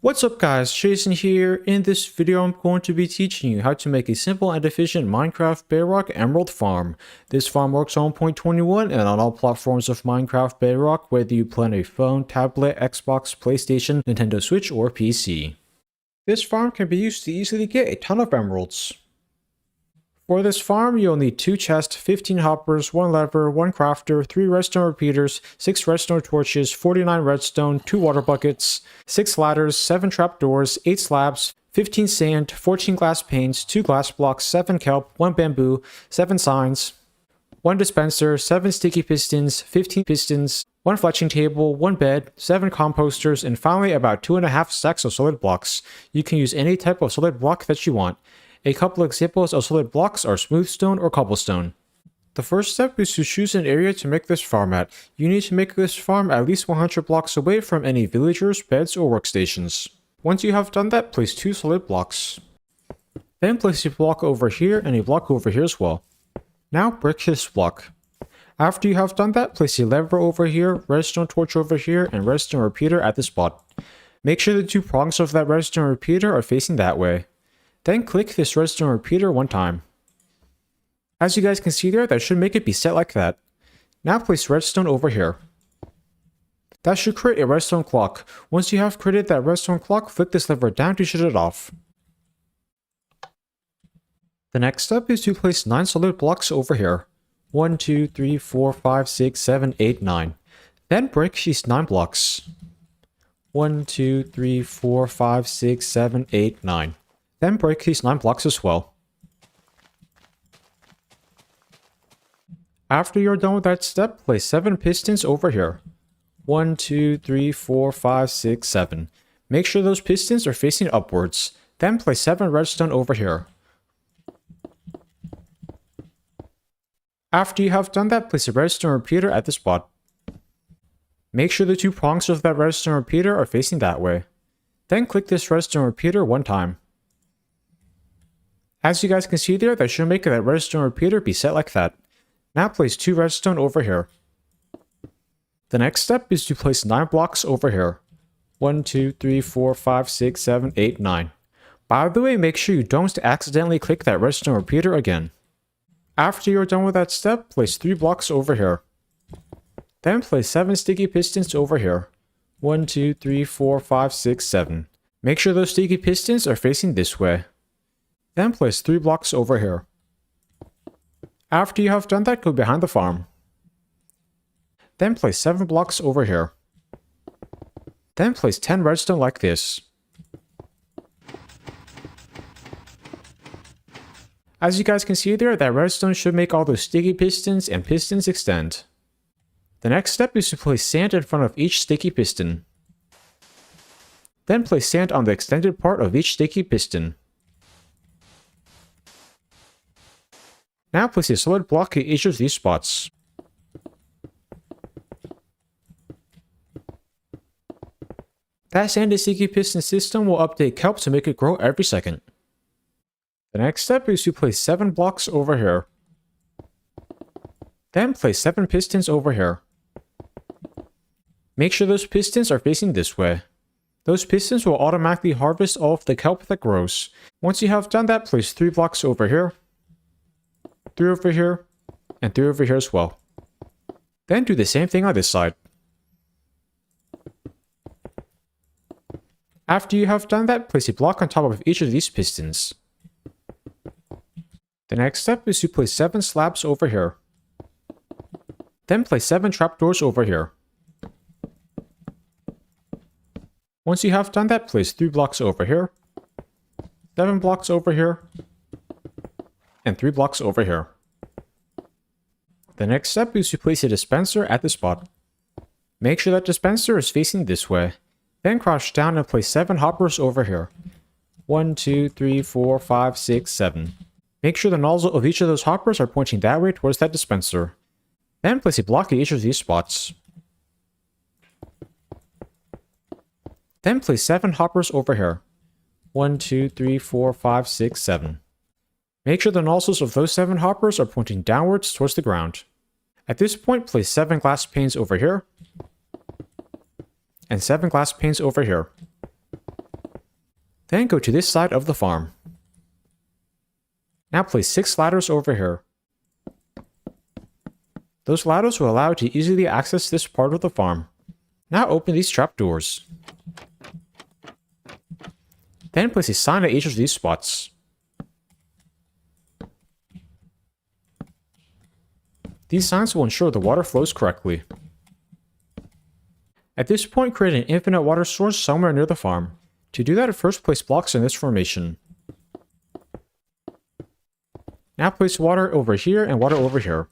What's up guys, Jason here. In this video I'm going to be teaching you how to make a simple and efficient Minecraft Bedrock Emerald farm. This farm works on 1.21 and on all platforms of Minecraft Bedrock, whether you play on a phone, tablet, Xbox, PlayStation, Nintendo Switch, or PC. This farm can be used to easily get a ton of emeralds. For this farm, you'll need 2 chests, 15 hoppers, 1 lever, 1 crafter, 3 redstone repeaters, 6 redstone torches, 49 redstone, 2 water buckets, 6 ladders, 7 trapdoors, 8 slabs, 15 sand, 14 glass panes, 2 glass blocks, 7 kelp, 1 bamboo, 7 signs, 1 dispenser, 7 sticky pistons, 15 pistons, 1 fletching table, 1 bed, 7 composters, and finally about 2.5 stacks of solid blocks. You can use any type of solid block that you want. A couple examples of solid blocks are smooth stone or cobblestone. The first step is to choose an area to make this farm at. You need to make this farm at least 100 blocks away from any villagers, beds, or workstations. Once you have done that, place 2 solid blocks. Then place a block over here and a block over here as well. Now brick this block. After you have done that, place a lever over here, redstone torch over here, and redstone repeater at this spot. Make sure the 2 prongs of that redstone repeater are facing that way. Then click this redstone repeater 1 time. As you guys can see there, that should make it be set like that. Now place redstone over here. That should create a redstone clock. Once you have created that redstone clock, flick this lever down to shut it off. The next step is to place 9 solid blocks over here. 1, 2, 3, 4, 5, 6, 7, 8, 9. Then break these 9 blocks. 1, 2, 3, 4, 5, 6, 7, 8, 9. Then break these 9 blocks as well. After you're done with that step, place 7 pistons over here. 1, 2, 3, 4, 5, 6, 7. Make sure those pistons are facing upwards. Then place 7 redstone over here. After you have done that, place a redstone repeater at this spot. Make sure the 2 prongs of that redstone repeater are facing that way. Then click this redstone repeater 1 time. As you guys can see there, that should make that redstone repeater be set like that. Now place 2 redstone over here. The next step is to place 9 blocks over here. 1, 2, 3, 4, 5, 6, 7, 8, 9. By the way, make sure you don't accidentally click that redstone repeater again. After you're done with that step, place 3 blocks over here. Then place 7 sticky pistons over here. 1, 2, 3, 4, 5, 6, 7. Make sure those sticky pistons are facing this way. Then place 3 blocks over here. After you have done that, go behind the farm. Then place 7 blocks over here. Then place 10 redstone like this. As you guys can see there, that redstone should make all those sticky pistons and pistons extend. The next step is to place sand in front of each sticky piston. Then place sand on the extended part of each sticky piston. Now place a solid block at each of these spots. That sandy sticky piston system will update kelp to make it grow every second. The next step is to place 7 blocks over here. Then place 7 pistons over here. Make sure those pistons are facing this way. Those pistons will automatically harvest all of the kelp that grows. Once you have done that, place 3 blocks over here, 3 over here, and 3 over here as well. Then do the same thing on this side. After you have done that, place a block on top of each of these pistons. The next step is to place 7 slabs over here. Then place 7 trapdoors over here. Once you have done that, place 3 blocks over here, 7 blocks over here, and 3 blocks over here. The next step is to place a dispenser at the spot. Make sure that dispenser is facing this way. Then crouch down and place 7 hoppers over here. 1, 2, 3, 4, 5, 6, 7. Make sure the nozzle of each of those hoppers are pointing that way towards that dispenser. Then place a block at each of these spots. Then place 7 hoppers over here. 1, 2, 3, 4, 5, 6, 7. Make sure the nozzles of those 7 hoppers are pointing downwards towards the ground. At this point, place 7 glass panes over here, and 7 glass panes over here. Then go to this side of the farm. Now place 6 ladders over here. Those ladders will allow you to easily access this part of the farm. Now open these trapdoors. Then place a sign at each of these spots. These signs will ensure the water flows correctly. At this point, create an infinite water source somewhere near the farm. To do that, first place blocks in this formation. Now place water over here and water over here.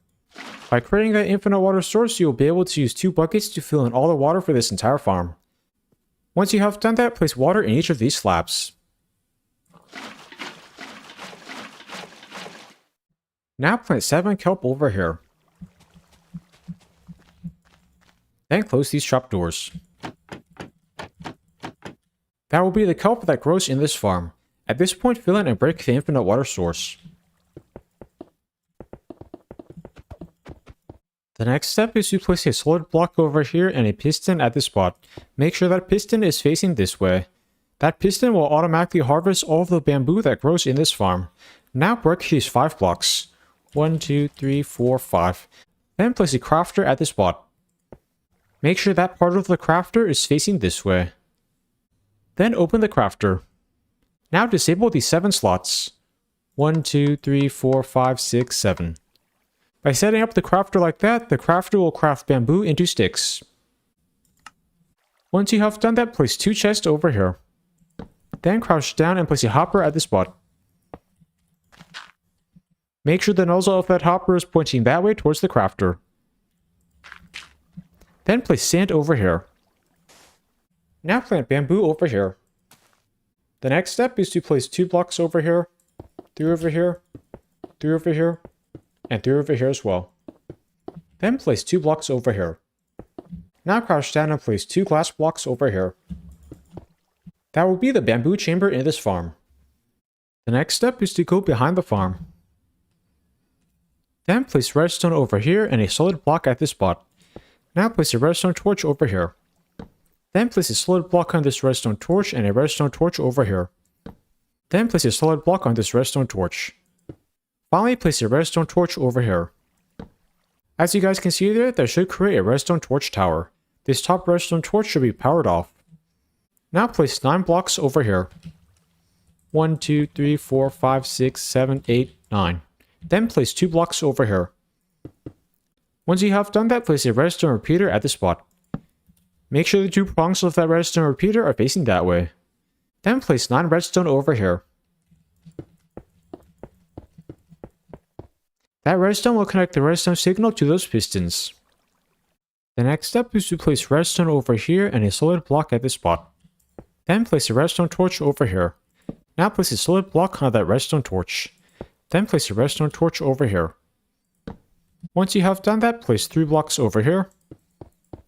By creating that infinite water source, you will be able to use 2 buckets to fill in all the water for this entire farm. Once you have done that, place water in each of these slabs. Now plant 7 kelp over here. Then close these trapdoors. That will be the kelp that grows in this farm. At this point, fill in and break the infinite water source. The next step is to place a solid block over here and a piston at this spot. Make sure that piston is facing this way. That piston will automatically harvest all of the bamboo that grows in this farm. Now break these 5 blocks. 1, 2, 3, 4, 5. Then place a crafter at this spot. Make sure that part of the crafter is facing this way. Then open the crafter. Now disable these 7 slots. 1, 2, 3, 4, 5, 6, 7. By setting up the crafter like that, the crafter will craft bamboo into sticks. Once you have done that, place 2 chests over here. Then crouch down and place a hopper at this spot. Make sure the nozzle of that hopper is pointing that way towards the crafter. Then place sand over here. Now plant bamboo over here. The next step is to place 2 blocks over here, 3 over here, 3 over here, and 3 over here as well. Then place 2 blocks over here. Now crouch down and place 2 glass blocks over here. That will be the bamboo chamber in this farm. The next step is to go behind the farm. Then place redstone over here and a solid block at this spot. Now place a redstone torch over here. Then place a solid block on this redstone torch and a redstone torch over here. Then place a solid block on this redstone torch. Finally, place a redstone torch over here. As you guys can see there, that should create a redstone torch tower. This top redstone torch should be powered off. Now place 9 blocks over here. 1, 2, 3, 4, 5, 6, 7, 8, 9. Then place 2 blocks over here. Once you have done that, place a redstone repeater at this spot. Make sure the 2 prongs of that redstone repeater are facing that way. Then place 9 redstone over here. That redstone will connect the redstone signal to those pistons. The next step is to place redstone over here and a solid block at this spot. Then place a redstone torch over here. Now place a solid block on that redstone torch. Then place a redstone torch over here. Once you have done that, place 3 blocks over here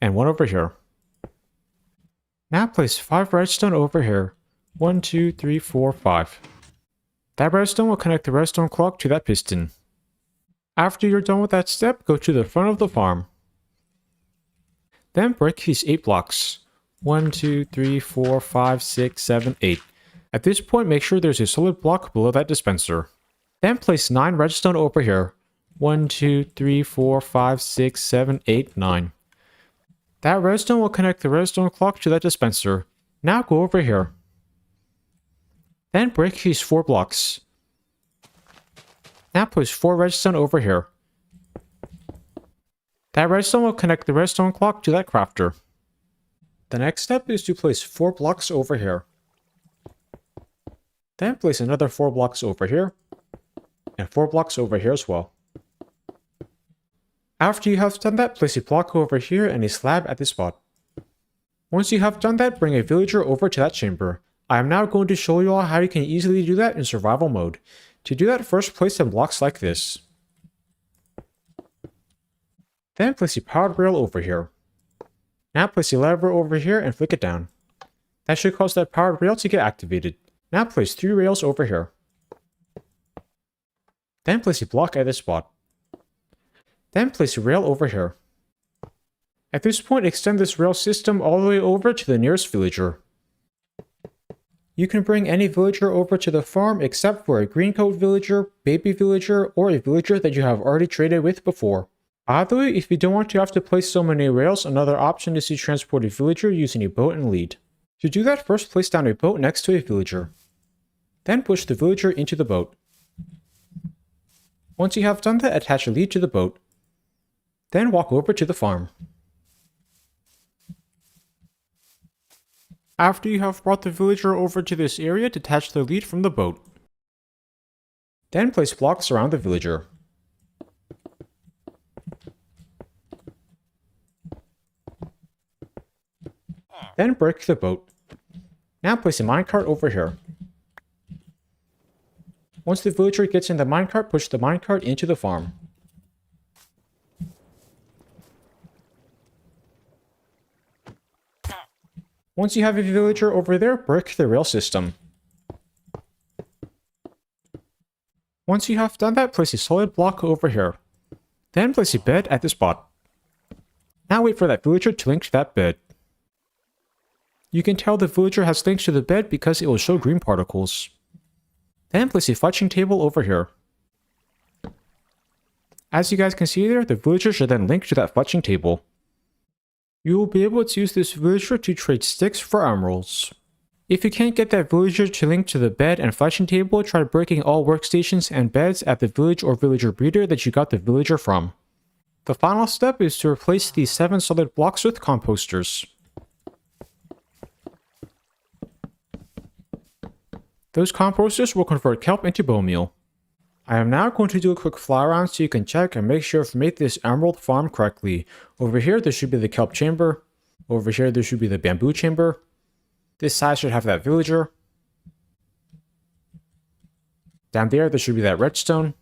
and 1 over here. Now place 5 redstone over here. 1, 2, 3, 4, 5. That redstone will connect the redstone clock to that piston. After you're done with that step, go to the front of the farm. Then break these 8 blocks. 1, 2, 3, 4, 5, 6, 7, 8. At this point, make sure there's a solid block below that dispenser. Then place 9 redstone over here. 1, 2, 3, 4, 5, 6, 7, 8, 9. That redstone will connect the redstone clock to that dispenser. Now go over here. Then break these 4 blocks. Now place 4 redstone over here. That redstone will connect the redstone clock to that crafter. The next step is to place 4 blocks over here. Then place another 4 blocks over here. And 4 blocks over here as well. After you have done that, place a block over here and a slab at this spot. Once you have done that, bring a villager over to that chamber. I am now going to show you all how you can easily do that in survival mode. To do that, first place some blocks like this. Then place a powered rail over here. Now place a lever over here and flick it down. That should cause that powered rail to get activated. Now place 3 rails over here. Then place a block at this spot. Then place a rail over here. At this point, extend this rail system all the way over to the nearest villager. You can bring any villager over to the farm except for a green coat villager, baby villager, or a villager that you have already traded with before. By the way, if you don't want to have to place so many rails, another option is to transport a villager using a boat and lead. To do that, first place down a boat next to a villager. Then push the villager into the boat. Once you have done that, attach a lead to the boat. Then walk over to the farm. After you have brought the villager over to this area, detach the lead from the boat. Then place blocks around the villager. Then break the boat. Now place a minecart over here. Once the villager gets in the minecart, push the minecart into the farm. Once you have a villager over there, break the rail system. Once you have done that, place a solid block over here. Then place a bed at the spot. Now wait for that villager to link to that bed. You can tell the villager has linked to the bed because it will show green particles. Then place a fetching table over here. As you guys can see there, the villager should then link to that fetching table. You will be able to use this villager to trade sticks for emeralds. If you can't get that villager to link to the bed and fetching table, try breaking all workstations and beds at the village or villager breeder that you got the villager from. The final step is to replace these 7 solid blocks with composters. Those composters will convert kelp into bone meal. I am now going to do a quick fly around so you can check and make sure I've made this emerald farm correctly. Over here, there should be the kelp chamber. Over here, there should be the bamboo chamber. This side should have that villager. Down there should be that redstone.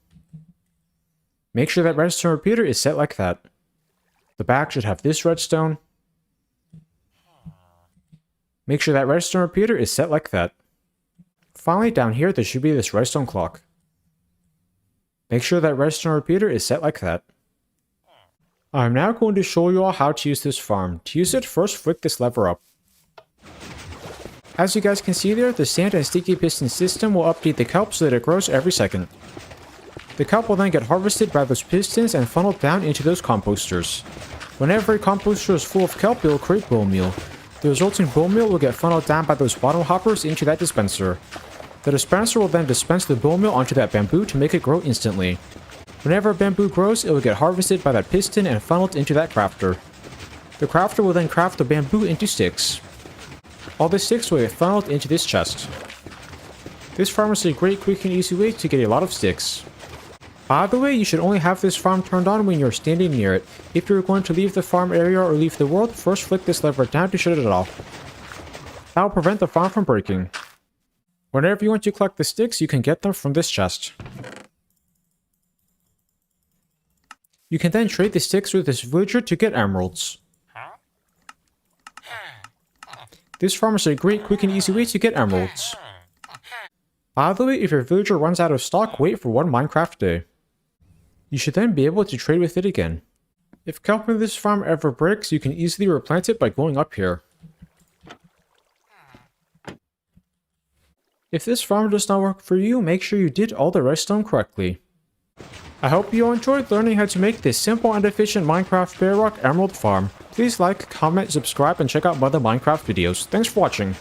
Make sure that redstone repeater is set like that. The back should have this redstone. Make sure that redstone repeater is set like that. Finally, down here, there should be this redstone clock. Make sure that redstone repeater is set like that. I'm now going to show you all how to use this farm. To use it, first flick this lever up. As you guys can see there, the sand and sticky piston system will update the kelp so that it grows every second. The kelp will then get harvested by those pistons and funneled down into those composters. Whenever a composter is full of kelp, it will create bone meal. The resulting bone meal will get funneled down by those bottom hoppers into that dispenser. The dispenser will then dispense the bone meal onto that bamboo to make it grow instantly. Whenever bamboo grows, it will get harvested by that piston and funneled into that crafter. The crafter will then craft the bamboo into sticks. All the sticks will get funneled into this chest. This farm is a great, quick, and easy way to get a lot of sticks. By the way, you should only have this farm turned on when you're standing near it. If you're going to leave the farm area or leave the world, first flick this lever down to shut it off. That will prevent the farm from breaking. Whenever you want to collect the sticks, you can get them from this chest. You can then trade the sticks with this villager to get emeralds. This farm is a great, quick, and easy way to get emeralds. By the way, if your villager runs out of stock, wait for 1 Minecraft day. You should then be able to trade with it again. If kelp in this farm ever breaks, you can easily replant it by going up here. If this farm does not work for you, make sure you did all the redstone correctly. I hope you all enjoyed learning how to make this simple and efficient Minecraft Bedrock Emerald farm. Please like, comment, subscribe, and check out my other Minecraft videos. Thanks for watching.